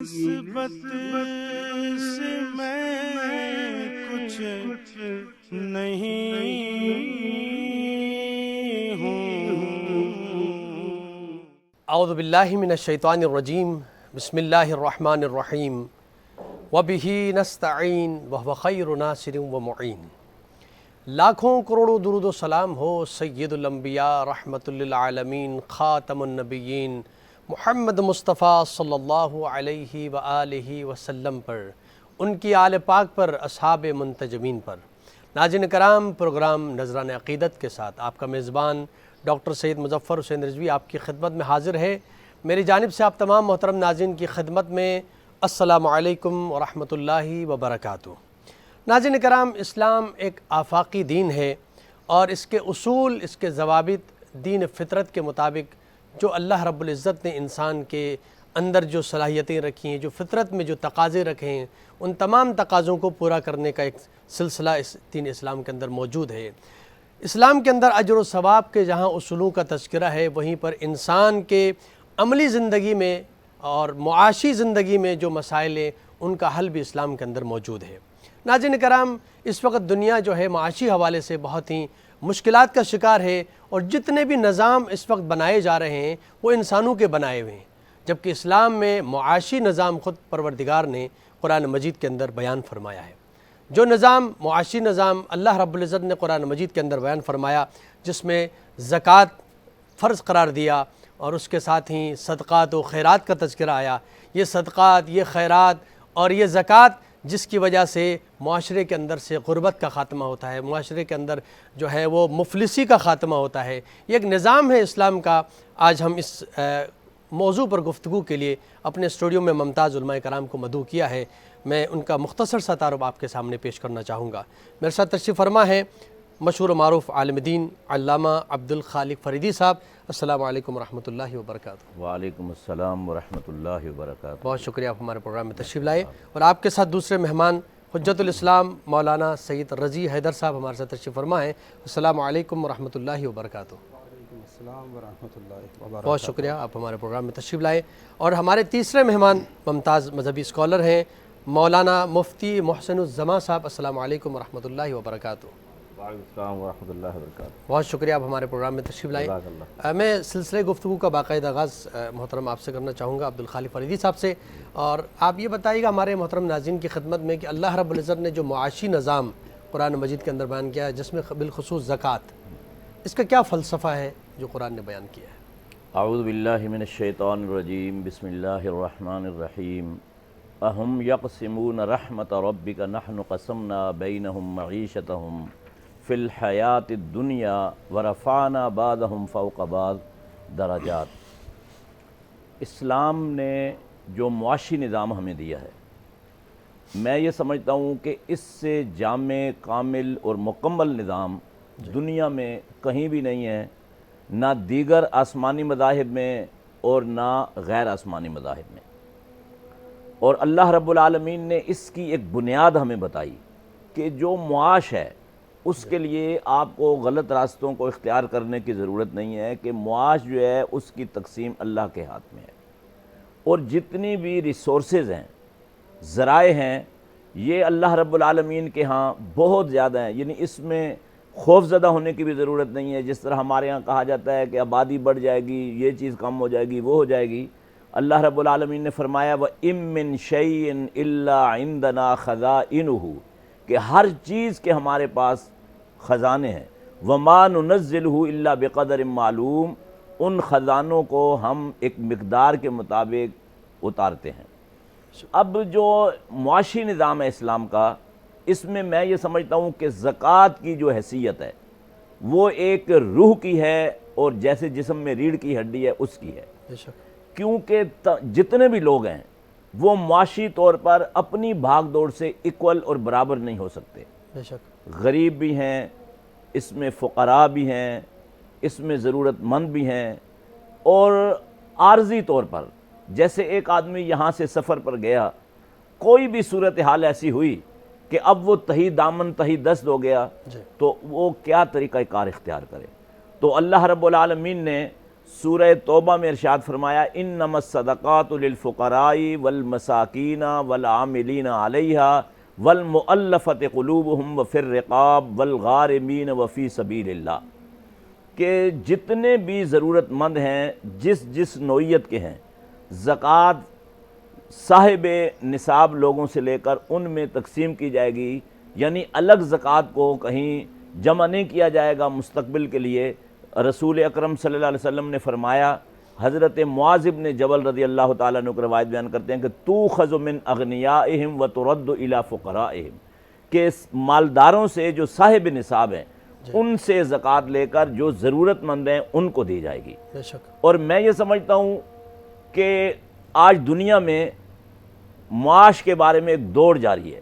نسبت سے میں کچھ نہیں ہوں۔ اعوذ باللہ من الشیطان الرجیم، بسم اللہ الرحمن الرحیم، وبہ نستعین وہو خیر ناصر و معین۔ لاکھوں کروڑوں درود و سلام ہو سید الانبیاء رحمت للعالمین خاتم النبیین محمد مصطفیٰ صلی اللہ علیہ وآلہ وسلم پر، ان کی آل پاک پر، اصحاب منتجبین پر۔ ناظرین کرام، پروگرام نذران عقیدت کے ساتھ آپ کا میزبان ڈاکٹر سید مظفر حسین رضوی آپ کی خدمت میں حاضر ہے۔ میری جانب سے آپ تمام محترم ناظرین کی خدمت میں السلام علیکم ورحمۃ اللہ وبرکاتہ۔ ناظرین کرام، اسلام ایک آفاقی دین ہے اور اس کے اصول، اس کے ضوابط دین فطرت کے مطابق جو اللہ رب العزت نے انسان کے اندر جو صلاحیتیں رکھی ہیں، جو فطرت میں جو تقاضے رکھے ہیں، ان تمام تقاضوں کو پورا کرنے کا ایک سلسلہ اس دین اسلام کے اندر موجود ہے۔ اسلام کے اندر اجر و ثواب کے جہاں اصولوں کا تذکرہ ہے، وہیں پر انسان کے عملی زندگی میں اور معاشی زندگی میں جو مسائل ہیں ان کا حل بھی اسلام کے اندر موجود ہے۔ ناظرین کرام، اس وقت دنیا جو ہے معاشی حوالے سے بہت ہی مشکلات کا شکار ہے، اور جتنے بھی نظام اس وقت بنائے جا رہے ہیں وہ انسانوں کے بنائے ہوئے ہیں، جبکہ اسلام میں معاشی نظام خود پروردگار نے قرآن مجید کے اندر بیان فرمایا ہے۔ جو نظام، معاشی نظام اللہ رب العزت نے قرآن مجید کے اندر بیان فرمایا، جس میں زکوٰۃ فرض قرار دیا اور اس کے ساتھ ہی صدقات و خیرات کا تذکرہ آیا۔ یہ صدقات، یہ خیرات اور یہ زکوٰۃ جس کی وجہ سے معاشرے کے اندر سے غربت کا خاتمہ ہوتا ہے، معاشرے کے اندر جو ہے وہ مفلسی کا خاتمہ ہوتا ہے، یہ ایک نظام ہے اسلام کا۔ آج ہم اس موضوع پر گفتگو کے لیے اپنے اسٹوڈیو میں ممتاز علماء کرام کو مدعو کیا ہے۔ میں ان کا مختصر سا تعارف آپ کے سامنے پیش کرنا چاہوں گا۔ میرے ساتھ تشریف فرما ہے مشہور و معروف عالم دین علامہ عبدالخالق فریدی صاحب۔ السلام علیکم ورحمۃ اللہ وبرکاتہ۔ وعلیکم السلام ورحمۃ اللہ وبرکاتہ۔ بہت شکریہ، آپ ہمارے پروگرام میں تشریف لائے، اور آپ کے ساتھ دوسرے مہمان حجت الاسلام مولانا سید رضی حیدر صاحب ہمارے ساتھ تشریف فرما ہیں۔ السلام علیکم ورحمۃ اللہ وبرکاتہ۔ السلام ورحمۃ اللہ وبرکاتہ۔ بہت شکریہ، آپ ہمارے پروگرام میں تشریف لائے، اور ہمارے تیسرے مہمان ممتاز مذہبی اسکالر ہیں مولانا مفتی محسن الزماں صاحب۔ السلام علیکم ورحمۃ اللہ وبرکاتہ۔ وعلیکم السلام ورحمۃ اللہ وبرکاتہ۔ بہت شکریہ، آپ ہمارے پروگرام میں تشریف لائے۔ میں سلسلے گفتگو کا باقاعدہ آغاز محترم آپ سے کرنا چاہوں گا، عبدالخالق فریدی صاحب سے، اور آپ یہ بتائیے گا ہمارے محترم ناظرین کی خدمت میں کہ اللہ رب العزت نے جو معاشی نظام قرآن مجید کے اندر بیان کیا ہے، جس میں بالخصوص زکوٰۃ، اس کا کیا فلسفہ ہے جو قرآن نے بیان کیا ہے؟ اعوذ باللہ من الشیطان الرجیم، بسم اللہ الرحمن الرحیم۔ اہم یقسمون رحمت ربک نحن قسمنا بینہم معیشتہم فی الحیات الدنیا ورفعنا بعضہم فوق بعض درجات۔ اسلام نے جو معاشی نظام ہمیں دیا ہے، میں یہ سمجھتا ہوں کہ اس سے جامع، کامل اور مکمل نظام دنیا میں کہیں بھی نہیں ہے، نہ دیگر آسمانی مذاہب میں اور نہ غیر آسمانی مذاہب میں۔ اور اللہ رب العالمین نے اس کی ایک بنیاد ہمیں بتائی کہ جو معاش ہے اس کے لیے آپ کو غلط راستوں کو اختیار کرنے کی ضرورت نہیں ہے، کہ معاش جو ہے اس کی تقسیم اللہ کے ہاتھ میں ہے، اور جتنی بھی ریسورسز ہیں، ذرائع ہیں، یہ اللہ رب العالمین کے ہاں بہت زیادہ ہیں۔ یعنی اس میں خوف زدہ ہونے کی بھی ضرورت نہیں ہے۔ جس طرح ہمارے ہاں کہا جاتا ہے کہ آبادی بڑھ جائے گی، یہ چیز کم ہو جائے گی، وہ ہو جائے گی، اللہ رب العالمین نے فرمایا وَإِن مِّن شَيْءٍ إِلَّا عِندَنَا خَزَائِنُهُ، کہ ہر چیز کے ہمارے پاس خزانے ہیں، وَمَا نُنَزِّلُهُ إِلَّا بِقَدَرٍ معلوم، ان خزانوں کو ہم ایک مقدار کے مطابق اتارتے ہیں۔ اب جو معاشی نظام ہے اسلام کا، اس میں میں یہ سمجھتا ہوں کہ زکوٰۃ کی جو حیثیت ہے وہ ایک روح کی ہے، اور جیسے جسم میں ریڑھ کی ہڈی ہے اس کی ہے، بے شک، کیونکہ جتنے بھی لوگ ہیں وہ معاشی طور پر اپنی بھاگ دوڑ سے ایکول اور برابر نہیں ہو سکتے۔ بے شک، غریب بھی ہیں، اس میں فقراء بھی ہیں، اس میں ضرورت مند بھی ہیں، اور عارضی طور پر جیسے ایک آدمی یہاں سے سفر پر گیا، کوئی بھی صورتحال ایسی ہوئی کہ اب وہ تہی دامن تہی دست ہو گیا، تو وہ کیا طریقہ کار اختیار کرے؟ تو اللہ رب العالمین نے سورہ توبہ میں ارشاد فرمایا انما الصدقات للفقراء والمساکین والعاملین علیہا والمؤلفۃ قلوبہم وفی الرقاب والغارمین وفی سبیل اللہ، کہ جتنے بھی ضرورت مند ہیں جس نوعیت کے ہیں، زکوٰۃ صاحب نصاب لوگوں سے لے کر ان میں تقسیم کی جائے گی، یعنی الگ زکوٰۃ کو کہیں جمع نہیں کیا جائے گا مستقبل کے لیے۔ رسول اکرم صلی اللہ علیہ وسلم نے فرمایا، حضرت معاذ بن جبل رضی اللہ تعالیٰ عنہ کو روایت بیان کرتے ہیں کہ تُؤْخَذُ مِنْ أَغْنِيَائِهِمْ وَتُرَدُّ إِلَىٰ فُقَرَائِهِمْ، کہ مالداروں سے جو صاحب نصاب ہیں ان سے زکوٰۃ لے کر جو ضرورت مند ہیں ان کو دی جائے گی۔ بے شک۔ اور میں یہ سمجھتا ہوں کہ آج دنیا میں معاش کے بارے میں ایک دوڑ جاری ہے،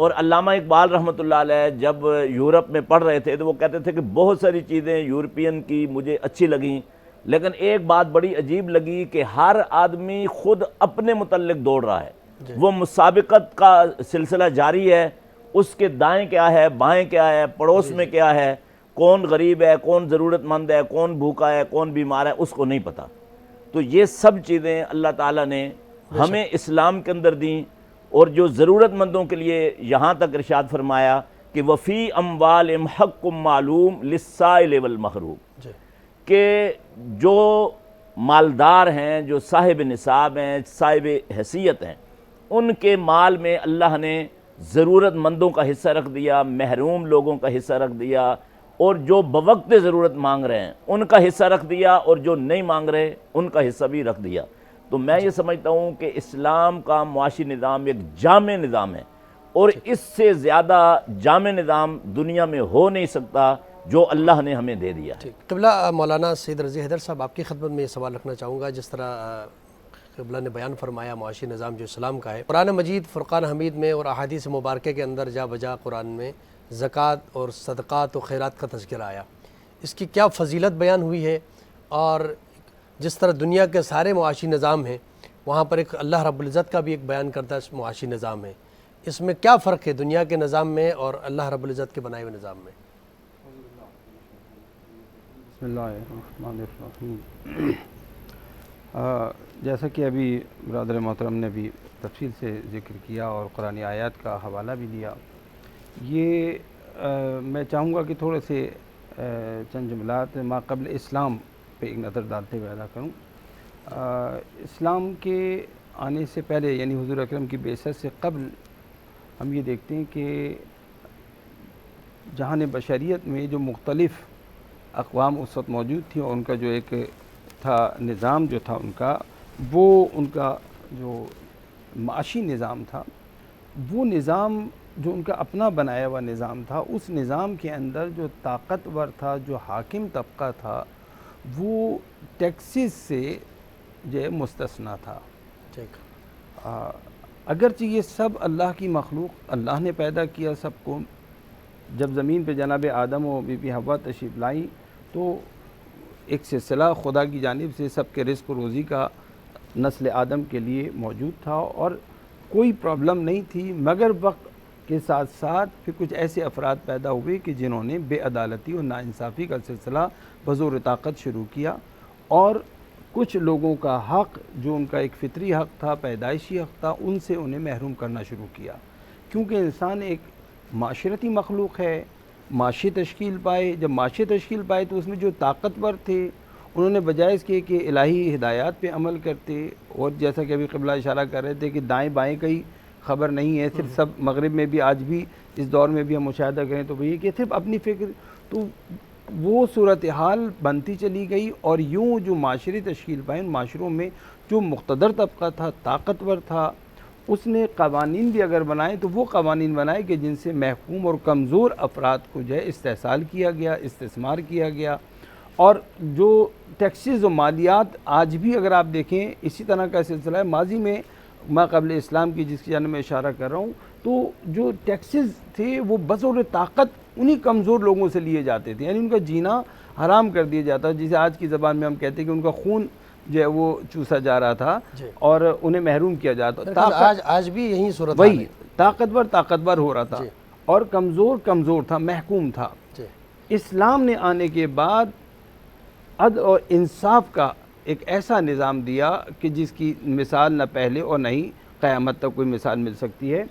اور علامہ اقبال رحمۃ اللہ علیہ جب یورپ میں پڑھ رہے تھے تو وہ کہتے تھے کہ بہت ساری چیزیں یورپین کی مجھے اچھی لگیں، لیکن ایک بات بڑی عجیب لگی کہ ہر آدمی خود اپنے متعلق دوڑ رہا ہے، وہ مسابقت کا سلسلہ جاری ہے، اس کے دائیں کیا ہے، بائیں کیا ہے، پڑوس میں کیا ہے، کون غریب ہے، کون ضرورت مند ہے، کون بھوکا ہے، کون بیمار ہے، اس کو نہیں پتہ۔ تو یہ سب چیزیں اللہ تعالیٰ نے ہمیں اسلام کے اندر دیں، اور جو ضرورت مندوں کے لیے یہاں تک ارشاد فرمایا کہ وفی اموالہم حق معلوم للسائل والمحروم، کہ جو مالدار ہیں، جو صاحب نصاب ہیں، صاحب حیثیت ہیں، ان کے مال میں اللہ نے ضرورت مندوں کا حصہ رکھ دیا، محروم لوگوں کا حصہ رکھ دیا، اور جو بوقت ضرورت مانگ رہے ہیں ان کا حصہ رکھ دیا، اور جو نہیں مانگ رہے ان کا حصہ بھی رکھ دیا۔ تو میں یہ سمجھتا ہوں کہ اسلام کا معاشی نظام ایک جامع نظام ہے، اور اس سے زیادہ جامع نظام دنیا میں ہو نہیں سکتا جو اللہ نے ہمیں دے دیا ہے۔ قبلہ مولانا سید رضی حیدر صاحب، آپ کی خدمت میں یہ سوال رکھنا چاہوں گا، جس طرح قبلہ نے بیان فرمایا معاشی نظام جو اسلام کا ہے، قرآن مجید فرقان حمید میں اور احادیث مبارکہ کے اندر جا بجا قرآن میں زکوٰۃ اور صدقات و خیرات کا تذکرہ آیا، اس کی کیا فضیلت بیان ہوئی ہے، اور جس طرح دنیا کے سارے معاشی نظام ہیں وہاں پر ایک اللہ رب العزت کا بھی ایک بیان کرتا ہے معاشی نظام ہے، اس میں کیا فرق ہے دنیا کے نظام میں اور اللہ رب العزت کے بنائے ہوئے نظام میں؟ بسم اللہ الرحمن الرحیم۔ جیسا کہ ابھی برادر محترم نے بھی تفصیل سے ذکر کیا اور قرآن آیات کا حوالہ بھی دیا، یہ میں چاہوں گا کہ تھوڑے سے چند جملات ما قبل اسلام پہ ایک نظر ڈالتے ہوئے ادا کروں۔ اسلام کے آنے سے پہلے، یعنی حضور اکرم کی بعثت سے قبل، ہم یہ دیکھتے ہیں کہ جہان بشریت میں جو مختلف اقوام اس وقت موجود تھی، اور ان کا جو ایک تھا نظام جو تھا ان کا، وہ ان کا جو معاشی نظام تھا، وہ نظام جو ان کا اپنا بنایا ہوا نظام تھا، اس نظام کے اندر جو طاقتور تھا، جو حاکم طبقہ تھا، وہ ٹیکسز سے جو ہے مستثنیٰ تھا۔ اگرچہ یہ سب اللہ کی مخلوق، اللہ نے پیدا کیا سب کو۔ جب زمین پہ جناب آدم و بی بی حوا تشریف لائیں تو ایک سلسلہ خدا کی جانب سے سب کے رزق و روزی کا نسل آدم کے لیے موجود تھا، اور کوئی پرابلم نہیں تھی، مگر وقت کے ساتھ ساتھ پھر کچھ ایسے افراد پیدا ہوئے کہ جنہوں نے بے عدالتی اور ناانصافی کا سلسلہ بزور طاقت شروع کیا، اور کچھ لوگوں کا حق جو ان کا ایک فطری حق تھا، پیدائشی حق تھا، ان سے انہیں محروم کرنا شروع کیا، کیونکہ انسان ایک معاشرتی مخلوق ہے، معاشی تشکیل پائے۔ جب معاشی تشکیل پائے تو اس میں جو طاقتور تھے انہوں نے بجائے اس کے کہ الہی ہدایات پہ عمل کرتے، اور جیسا کہ ابھی قبلہ اشارہ کر رہے تھے کہ دائیں بائیں کا ہی خبر نہیں ہے، صرف سب مغرب میں بھی آج بھی اس دور میں بھی ہم مشاہدہ کریں تو وہی کہ صرف اپنی فکر، تو وہ صورتحال بنتی چلی گئی، اور یوں جو معاشری تشکیل پائے ان معاشروں میں جو مقتدر طبقہ تھا، طاقتور تھا، اس نے قوانین بھی اگر بنائے تو وہ قوانین بنائے کہ جن سے محکوم اور کمزور افراد کو جو ہے استحصال کیا گیا، استثمار کیا گیا، اور جو ٹیکسز و مالیات آج بھی اگر آپ دیکھیں اسی طرح کا سلسلہ ہے۔ ماضی میں ما قبل اسلام کی جس کی جانب میں اشارہ کر رہا ہوں، تو جو ٹیکسز تھے وہ بزور طاقت انہی کمزور لوگوں سے لیے جاتے تھے، یعنی ان کا جینا حرام کر دیا جاتا، جسے آج کی زبان میں ہم کہتے ہیں کہ ان کا خون جو ہے وہ چوسا جا رہا تھا اور انہیں محروم کیا جاتا۔ آج بھی یہی صورت وہی طاقتور ہو رہا تھا، اور کمزور تھا، محکوم تھا۔ اسلام نے آنے کے بعد عدل اور انصاف کا ایک ایسا نظام دیا کہ جس کی مثال نہ پہلے اور نہ ہی قیامت تک کوئی مثال مل سکتی ہے۔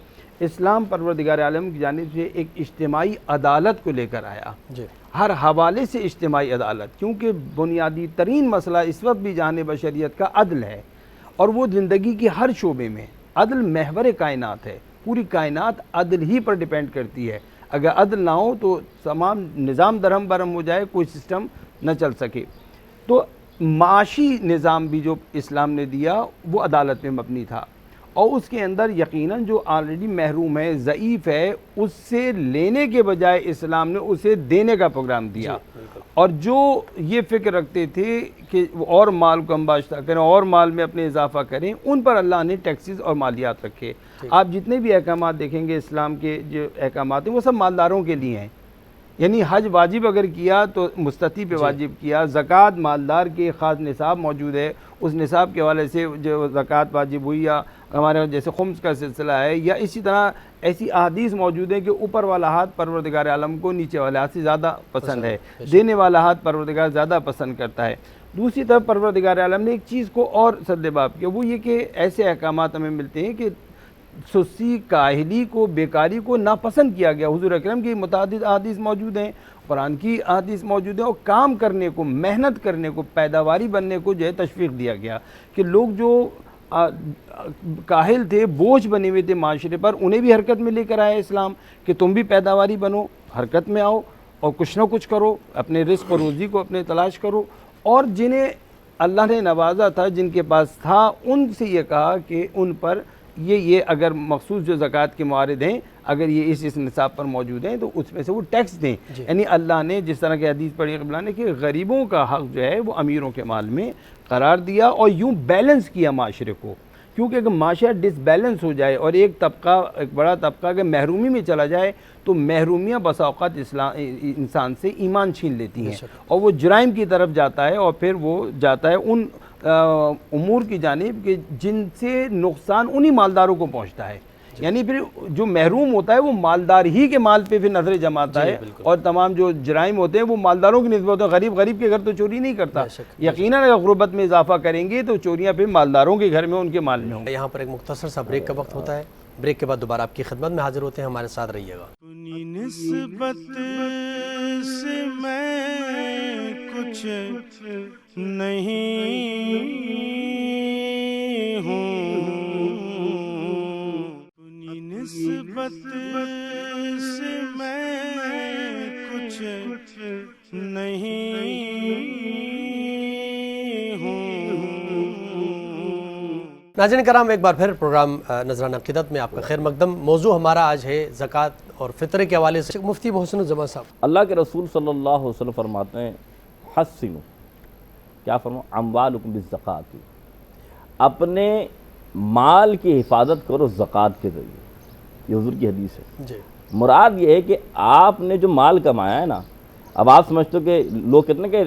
اسلام پروردگار عالم کی جانب سے ایک اجتماعی عدالت کو لے کر آیا، جی ہر حوالے سے اجتماعی عدالت، کیونکہ بنیادی ترین مسئلہ اس وقت بھی جہان بشریت کا عدل ہے، اور وہ زندگی کی ہر شعبے میں عدل محور کائنات ہے۔ پوری کائنات عدل ہی پر ڈیپینڈ کرتی ہے، اگر عدل نہ ہو تو تمام نظام درہم برہم ہو جائے، کوئی سسٹم نہ چل سکے۔ تو معاشی نظام بھی جو اسلام نے دیا وہ عدالت میں مبنی تھا، اور اس کے اندر یقیناً جو آلریڈی محروم ہے، ضعیف ہے، اس سے لینے کے بجائے اسلام نے اسے دینے کا پروگرام دیا۔ اور جو یہ فکر رکھتے تھے کہ وہ اور مال کو انباشتہ کریں اور مال میں اپنے اضافہ کریں، ان پر اللہ نے ٹیکسز اور مالیات رکھے۔ آپ جتنے بھی احکامات دیکھیں گے اسلام کے جو احکامات ہیں وہ سب مالداروں کے لیے ہیں، یعنی حج واجب اگر کیا تو مستطیع پہ واجب کیا، زکوٰۃ مالدار کے خاص نصاب موجود ہے، اس نصاب کے حوالے سے جو زکوٰۃ واجب ہوئی، یا ہمارے جیسے خمس کا سلسلہ ہے، یا اسی طرح ایسی احادیث موجود ہیں کہ اوپر والا ہاتھ پروردگار عالم کو نیچے والے ہاتھ سے زیادہ پسند ہے، دینے والا ہاتھ پروردگار زیادہ پسند کرتا ہے۔ دوسری طرف پروردگار عالم نے ایک چیز کو اور سدباب کیا، وہ یہ کہ ایسے احکامات ہمیں ملتے ہیں کہ سستی، کاہلی کو، بیکاری کو ناپسند کیا گیا۔ حضور اکرم کی متعدد احادیث موجود ہیں، قرآن کی احادیث موجود ہیں، اور کام کرنے کو، محنت کرنے کو، پیداواری بننے کو جو ہے تشویق دیا گیا کہ لوگ جو کاہل تھے، بوجھ بنے ہوئے تھے معاشرے پر، انہیں بھی حرکت میں لے کر آیا اسلام کہ تم بھی پیداواری بنو، حرکت میں آؤ اور کچھ نہ کچھ کرو، اپنے رزق و روزی کو اپنے تلاش کرو۔ اور جنہیں اللہ نے نوازا تھا، جن کے پاس تھا، ان سے یہ کہا کہ ان پر یہ اگر مخصوص جو زکوٰۃ کے موارد ہیں اگر یہ اس نصاب پر موجود ہیں تو اس میں سے وہ ٹیکس دیں۔ یعنی اللہ نے جس طرح کی حدیث پڑھی قبلہ نے کہ غریبوں کا حق جو ہے وہ امیروں کے مال میں قرار دیا، اور یوں بیلنس کیا معاشرے کو، کیونکہ اگر معاشرہ ڈس بیلنس ہو جائے اور ایک طبقہ، ایک بڑا طبقہ اگر محرومی میں چلا جائے تو محرومیاں بسا اوقات انسان سے ایمان چھین لیتی ہیں، اور وہ جرائم کی طرف جاتا ہے، اور پھر وہ جاتا ہے ان امور کی جانب کہ جن سے نقصان انہی مالداروں کو پہنچتا ہے۔ یعنی پھر جو محروم ہوتا ہے وہ مالدار ہی کے مال پہ پھر نظریں جماتا ہے، اور تمام جو جرائم ہوتے ہیں وہ مالداروں کی نسبت ہوتے ہیں۔ غریب کے گھر تو چوری نہیں کرتا، یقیناً اگر غربت میں اضافہ کریں گے تو چوریاں پھر مالداروں کے گھر میں، ان کے مال میں ہوں گی۔ یہاں پر ایک مختصر سا بریک کا وقت ہوتا ہے، بریک کے بعد دوبارہ آپ کی خدمت میں حاضر ہوتے ہیں، ہمارے ساتھ رہیے گا۔ اپنی نسبت سے میں کچھ نہیں ہوں، اپنی نسبت سے میں کچھ نہیں ہوں۔ ناظرین کرام، ایک بار پھر پروگرام نذرانہ عقیدت میں آپ کا خیر مقدم۔ موضوع ہمارا آج ہے زکوٰۃ اور فطرے کے حوالے سے۔ مفتی محسن الزمان صاحب، اللہ کے رسول صلی اللہ علیہ وسلم فرماتے ہیں حسنوا، کیا فرمایا؟ اموالکم بالزکوٰۃ، اپنے مال کی حفاظت کرو زکوٰۃ کے ذریعے، یہ حضور کی حدیث ہے۔ جی مراد یہ ہے کہ آپ نے جو مال کمایا ہے نا، اب آپ سمجھتے ہو کہ لوگ کتنے کہ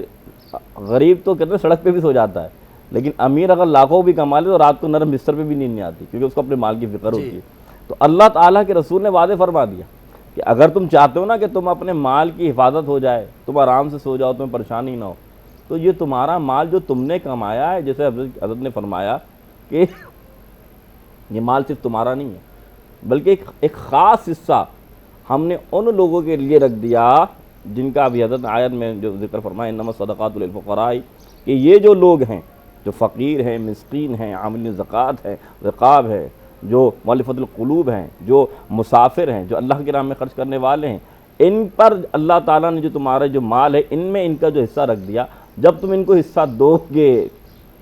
غریب تو کتنے سڑک پہ بھی سو جاتا ہے، لیکن امیر اگر لاکھوں بھی کما لے تو رات کو نرم بستر پہ بھی نیند نہیں آتی، کیونکہ اس کو اپنے مال کی فکر ہوتی ہے۔ تو اللہ تعالیٰ کے رسول نے واضح فرما دیا کہ اگر تم چاہتے ہو نا کہ تم اپنے مال کی حفاظت ہو جائے، تم آرام سے سو جاؤ، تمہیں پریشانی نہ ہو، تو یہ تمہارا مال جو تم نے کمایا ہے، جیسے حضرت نے فرمایا کہ یہ مال صرف تمہارا نہیں ہے بلکہ ایک خاص حصہ ہم نے ان لوگوں کے لیے رکھ دیا جن کا ابھی حضرت آیت میں جو ذکر فرمایا انما الصدقات للفقراء، کہ یہ جو لوگ ہیں جو فقیر ہیں، مسکین ہیں، عاملین زکوٰۃ ہیں، رقاب ہے، جو مؤلفۃ القلوب ہیں، جو مسافر ہیں، جو اللہ کی راہ میں خرچ کرنے والے ہیں، ان پر اللہ تعالیٰ نے جو تمہارا جو مال ہے ان میں ان کا جو حصہ رکھ دیا، جب تم ان کو حصہ دو گے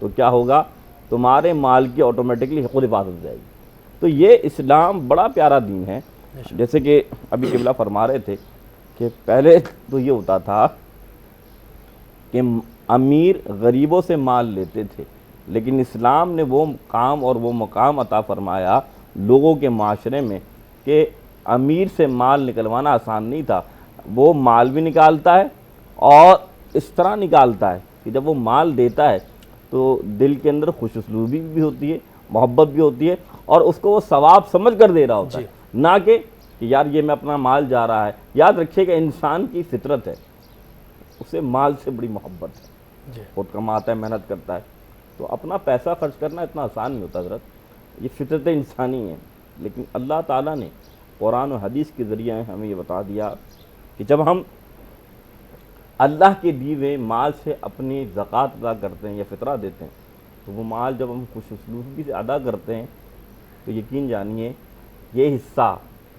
تو کیا ہوگا؟ تمہارے مال کی آٹومیٹکلی خود حفاظت ہو جائے گی۔ تو یہ اسلام بڑا پیارا دین ہے۔ جیسے کہ ابھی قبلہ فرما رہے تھے کہ پہلے تو یہ ہوتا تھا کہ امیر غریبوں سے مال لیتے تھے، لیکن اسلام نے وہ کام اور وہ مقام عطا فرمایا لوگوں کے معاشرے میں کہ امیر سے مال نکلوانا آسان نہیں تھا، وہ مال بھی نکالتا ہے اور اس طرح نکالتا ہے کہ جب وہ مال دیتا ہے تو دل کے اندر خوش اسلوبی بھی ہوتی ہے، محبت بھی ہوتی ہے، اور اس کو وہ ثواب سمجھ کر دے رہا ہوتا ہے، نہ کہ یار یہ میں اپنا مال جا رہا ہے۔ یاد رکھیے کہ انسان کی فطرت ہے، اسے مال سے بڑی محبت ہے، خود کماتا ہے، محنت کرتا ہے، تو اپنا پیسہ خرچ کرنا اتنا آسان نہیں ہوتا حضرت، یہ فطرت انسانی ہے۔ لیکن اللہ تعالیٰ نے قرآن و حدیث کے ذریعے ہمیں یہ بتا دیا کہ جب ہم اللہ کے دیے ہوئے مال سے اپنی زکوٰۃ ادا کرتے ہیں یا فطرہ دیتے ہیں، تو وہ مال جب ہم خوش اسلوبی سے ادا کرتے ہیں تو یقین جانیے یہ حصہ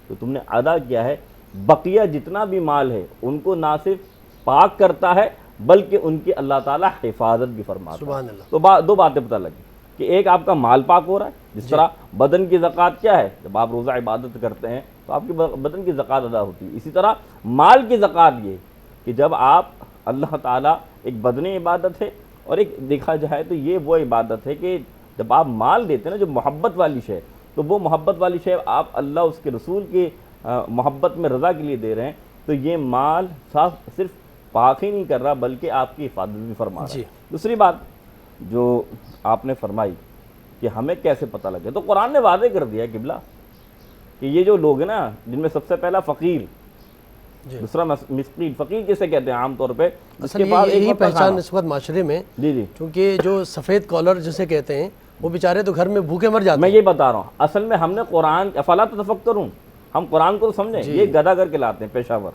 تو تم نے ادا کیا ہے، بقیہ جتنا بھی مال ہے ان کو نہ صرف پاک کرتا ہے بلکہ ان کی اللہ تعالیٰ حفاظت بھی فرماتا ہے۔ سبحان اللہ۔ تو دو باتیں پتہ لگی کہ ایک آپ کا مال پاک ہو رہا ہے، جس طرح بدن کی زکوٰۃ کیا ہے، جب آپ روزہ عبادت کرتے ہیں تو آپ کی بدن کی زکوٰۃ ادا ہوتی ہے، اسی طرح مال کی زکوٰۃ یہ کہ جب آپ اللہ تعالیٰ ایک بدنی عبادت ہے اور ایک دیکھا جائے تو یہ وہ عبادت ہے کہ جب آپ مال دیتے ہیں نا جو محبت والی شے، تو وہ محبت والی شے آپ اللہ اس کے رسول کی محبت میں رضا کے لیے دے رہے ہیں، تو یہ مال صرف پاک ہی نہیں کر رہا بلکہ آپ کی حفاظت بھی فرما رہا ہے۔ دوسری بات جو آپ نے فرمائی کہ ہمیں کیسے پتہ لگے، تو قرآن نے واضح کر دیا قبلہ کہ یہ جو لوگ ہیں نا، جن میں سب سے پہلا فقیر، دوسرا مسکین۔ فقیر کسے کہتے ہیں عام طور پہ؟ اصل یہی پہچان اس وقت معاشرے میں، کیونکہ جو سفید کالر جسے کہتے ہیں وہ بیچارے تو گھر میں بھوکے مر جاتے ہیں۔ میں یہ بتا رہا ہوں، اصل میں ہم نے قرآن افلا تتفکرون، ہم قرآن کو سمجھیں، یہ گدھا کر کے لاتے ہیں پیشہ ور،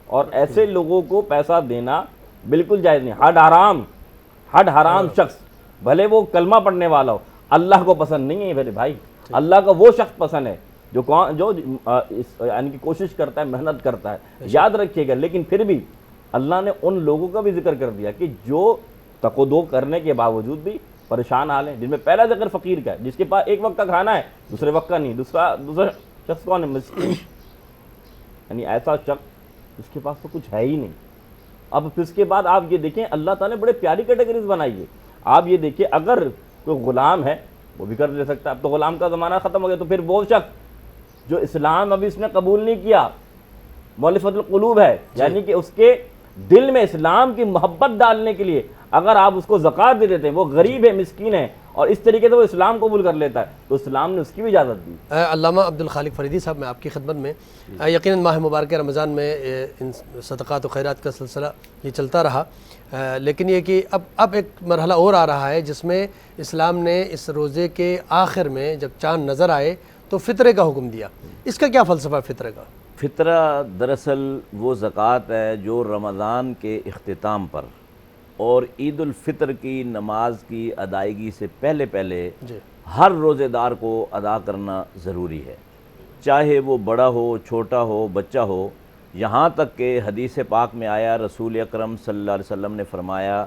اور ایسے لوگوں کو پیسہ دینا بالکل جائز نہیں۔ ہڈ حرام شخص، بھلے وہ کلمہ پڑھنے والا ہو، اللہ کو پسند نہیں ہے میرے بھائی۔ اللہ کا وہ شخص پسند ہے جو یعنی کہ کوشش کرتا ہے، محنت کرتا ہے، یاد رکھیے گا۔ لیکن پھر بھی اللہ نے ان لوگوں کا بھی ذکر کر دیا کہ جو تقدو کرنے کے باوجود بھی پریشان حال ہیں، جن میں پہلا ذکر فقیر کا ہے، جس کے پاس ایک وقت کا کھانا ہے، دوسرے وقت کا نہیں۔ دوسرا شخص کون ہے؟ مسکین، یعنی ایسا شخص جس کے پاس تو کچھ ہے ہی نہیں۔ اب پھر اس کے بعد آپ یہ دیکھیں اللہ تعالیٰ نے بڑے پیاری کیٹیگریز بنائی ہے۔ آپ یہ دیکھیں اگر کوئی غلام ہے وہ بھی کر لے سکتا ہے، اب تو غلام کا زمانہ ختم ہو گیا، تو پھر وہ شخص جو اسلام ابھی اس نے قبول نہیں کیا، مؤلفۃ القلوب ہے، یعنی کہ اس کے دل میں اسلام کی محبت ڈالنے کے لیے اگر آپ اس کو زکوٰۃ دے دیتے ہیں، وہ غریب ہے، مسکین ہے، اور اس طریقے سے وہ اسلام قبول کر لیتا ہے، تو اسلام نے اس کی بھی اجازت دی۔ علامہ عبدالخالق فریدی صاحب، میں آپ کی خدمت میں، یقیناً ماہ مبارک رمضان میں ان صدقات و خیرات کا سلسلہ یہ چلتا رہا، لیکن یہ کہ اب ایک مرحلہ اور آ رہا ہے جس میں اسلام نے اس روزے کے آخر میں جب چاند نظر آئے تو فطرے کا حکم دیا۔ اس کا کیا فلسفہ ہے فطرے کا؟ فطرہ دراصل وہ زکوٰۃ ہے جو رمضان کے اختتام پر اور عید الفطر کی نماز کی ادائیگی سے پہلے ہر روزے دار کو ادا کرنا ضروری ہے، چاہے وہ بڑا ہو، چھوٹا ہو، بچہ ہو۔ یہاں تک کہ حدیث پاک میں آیا، رسول اکرم صلی اللہ علیہ وسلم نے فرمایا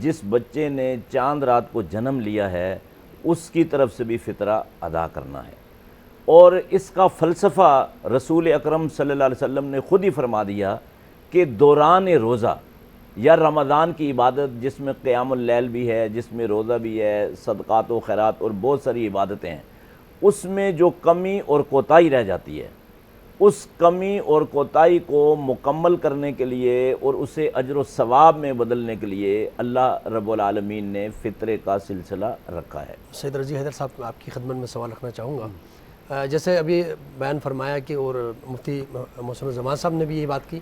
جس بچے نے چاند رات کو جنم لیا ہے اس کی طرف سے بھی فطرہ ادا کرنا ہے۔ اور اس کا فلسفہ رسول اکرم صلی اللہ علیہ وسلم نے خود ہی فرما دیا کہ دوران روزہ یا رمضان کی عبادت جس میں قیام اللیل بھی ہے، جس میں روزہ بھی ہے، صدقات و خیرات اور بہت ساری عبادتیں ہیں، اس میں جو کمی اور کوتاہی رہ جاتی ہے، اس کمی اور کوتاہی کو مکمل کرنے کے لیے اور اسے اجر و ثواب میں بدلنے کے لیے اللہ رب العالمین نے فطرے کا سلسلہ رکھا ہے۔ سید رضی حیدر صاحب، میں آپ کی خدمت میں سوال رکھنا چاہوں گا۔ جیسے ابھی بیان فرمایا کہ اور مفتی محسن الزمان صاحب نے بھی یہ بات کی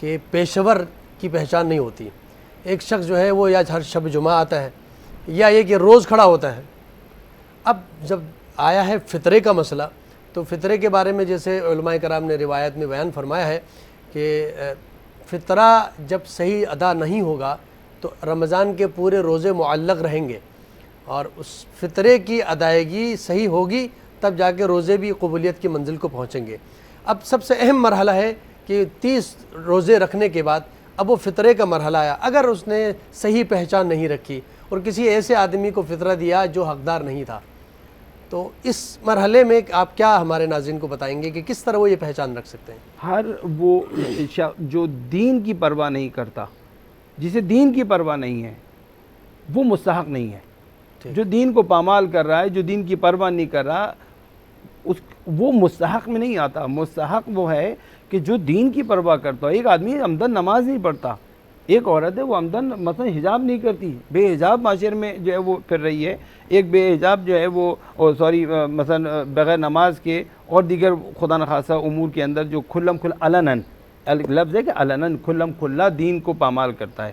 کہ پیشور کی پہچان نہیں ہوتی، ایک شخص جو ہے وہ یا ہر شب جمعہ آتا ہے یا یہ کہ روز کھڑا ہوتا ہے۔ اب جب آیا ہے فطرے کا مسئلہ، تو فطرے کے بارے میں جیسے علماء کرام نے روایت میں بیان فرمایا ہے کہ فطرہ جب صحیح ادا نہیں ہوگا تو رمضان کے پورے روزے معلق رہیں گے، اور اس فطرے کی ادائیگی صحیح ہوگی تب جا کے روزے بھی قبولیت کی منزل کو پہنچیں گے۔ اب سب سے اہم مرحلہ ہے کہ 30 روزے رکھنے کے بعد اب وہ فطرے کا مرحلہ آیا، اگر اس نے صحیح پہچان نہیں رکھی اور کسی ایسے آدمی کو فطرہ دیا جو حقدار نہیں تھا، تو اس مرحلے میں آپ کیا ہمارے ناظرین کو بتائیں گے کہ کس طرح وہ یہ پہچان رکھ سکتے ہیں؟ ہر وہ شخص جو دین کی پرواہ نہیں کرتا، جسے دین کی پرواہ نہیں ہے، وہ مستحق نہیں ہے۔ جو دین کو پامال کر رہا ہے، جو دین کی پرواہ نہیں کر رہا، وہ مستحق میں نہیں آتا۔ مستحق وہ ہے کہ جو دین کی پرواہ کرتا ہو۔ ایک آدمی عمدن نماز نہیں پڑھتا، ایک عورت ہے وہ عمدن مثلا حجاب نہیں کرتی، بے حجاب معاشرے میں جو ہے وہ پھر رہی ہے، ایک بے حجاب جو ہے وہ مثلا بغیر نماز کے اور دیگر خدا نخواستہ امور کے اندر جو کھلم کھل علنن، لفظ ہے کہ علنن کھلم کھلا دین کو پامال کرتا ہے،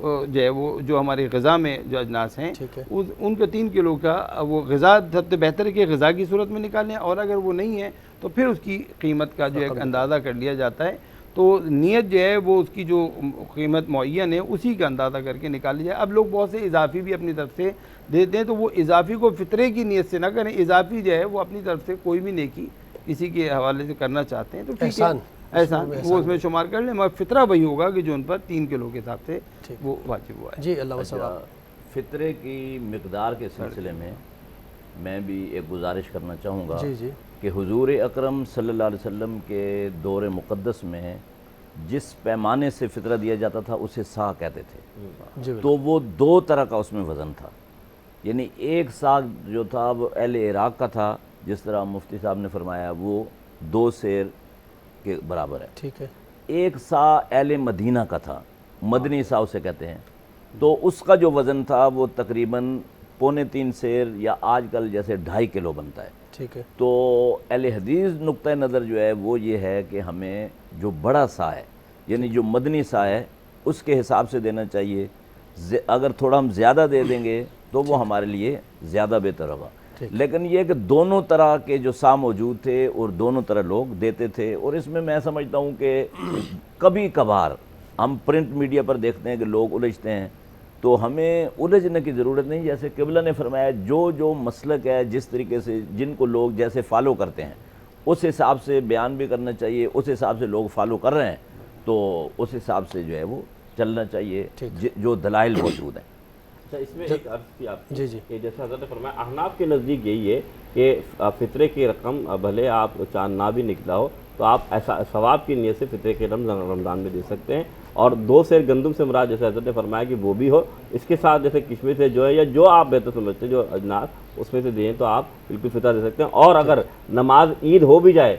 جو ہے وہ جو ہماری غذا میں جو اجناس ہیں ٹھیک ہے، ان کا 3 کلو کا وہ غذا سب سے بہتر ہے کہ غذا کی صورت میں نکالیں، اور اگر وہ نہیں ہے تو پھر اس کی قیمت کا جو ایک اندازہ کر لیا جاتا ہے. تو نیت جو ہے وہ اس کی جو قیمت معین ہے اسی کا اندازہ کر کے نکالی جائے. اب لوگ بہت سے اضافی بھی اپنی طرف سے دیتے ہیں، تو وہ اضافی کو فطرے کی نیت سے نہ کریں. اضافی جو ہے وہ اپنی طرف سے کوئی بھی نیکی کسی کے حوالے سے کرنا چاہتے ہیں تو ٹھیک ہے، احسان احسان وہ اس میں شمار کر لیں، مگر فطرہ وہی ہوگا کہ جو ان پر 3 کلو کے حساب سے وہ واجب ہوا ہے. جی اللہ اچھا، وسلم. فطرے کی مقدار کے سلسلے میں بھی ایک گزارش کرنا چاہوں گا جی جی کہ حضور اکرم صلی اللہ علیہ وسلم کے دور مقدس میں جس پیمانے سے فطرہ دیا جاتا تھا اسے سا کہتے تھے. جی تو وہ 2 طرح کا اس میں وزن تھا. یعنی ایک سا جو تھا وہ اہل عراق کا تھا، جس طرح مفتی صاحب نے فرمایا وہ 2 سیر کے برابر ہے. ٹھیک ہے، ایک سا اہل مدینہ کا تھا، مدنی سا اسے کہتے ہیں. تو اس کا جو وزن تھا وہ تقریباً 2.25 سیر یا آج کل جیسے 2.5 کلو بنتا ہے. ٹھیک ہے، تو اہل حدیث نقطہ نظر جو ہے وہ یہ ہے کہ ہمیں جو بڑا سا ہے یعنی جو مدنی سا ہے اس کے حساب سے دینا چاہیے. اگر تھوڑا ہم زیادہ دے دیں گے تو وہ ہمارے لیے زیادہ بہتر ہوگا. لیکن یہ کہ دونوں طرح کے جو سا موجود تھے اور دونوں طرح لوگ دیتے تھے. اور اس میں سمجھتا ہوں کہ کبھی کبھار ہم پرنٹ میڈیا پر دیکھتے ہیں کہ لوگ الجھتے ہیں، تو ہمیں الجھنے کی ضرورت نہیں. جیسے قبلہ نے فرمایا جو مسلک ہے جس طریقے سے جن کو لوگ جیسے فالو کرتے ہیں اس حساب سے بیان بھی کرنا چاہیے. اس حساب سے لوگ فالو کر رہے ہیں تو اس حساب سے جو ہے وہ چلنا چاہیے جو دلائل موجود ہیں. اچھا، اس میں ایک عرض تھی آپ جی جی کہ جیسے حضرت نے فرمایا احناف کے نزدیک یہی ہے کہ فطرے کی رقم بھلے آپ چاند نہ بھی نکلا ہو تو آپ ایسا ثواب کی نیت سے فطرے کے رمضان میں دے سکتے ہیں. اور 2 سیر گندم سے مراد جیسے حضرت نے فرمایا کہ وہ بھی ہو، اس کے ساتھ جیسے کشمش سے جو ہے یا جو آپ بہتر سمجھتے ہیں جو اجناس اس میں سے دیں تو آپ بالکل فطرہ دے سکتے ہیں. اور اگر نماز عید ہو بھی جائے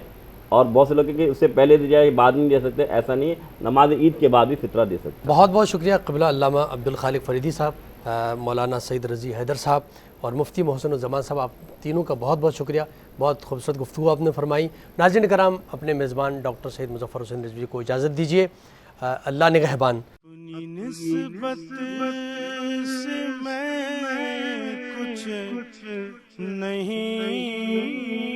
اور بہت سے لوگ کہ اس سے پہلے دی جائے بعد میں دے سکتے ہیں، ایسا نہیں ہے، نماز عید کے بعد بھی فطرہ دے سکتے ہیں. بہت بہت شکریہ قبلہ علامہ عبدالخالق فریدی صاحب، مولانا سعید رضی حیدر صاحب اور مفتی محسن الزمان صاحب، آپ تینوں کا بہت بہت شکریہ. بہت خوبصورت گفتگو آپ نے فرمائی. ناظرین کرام، اپنے میزبان ڈاکٹر سید مظفر حسین رضوی کو اجازت دیجیے. اللہ نگہبان. اپنی نسبت سے میں کچھ نہیں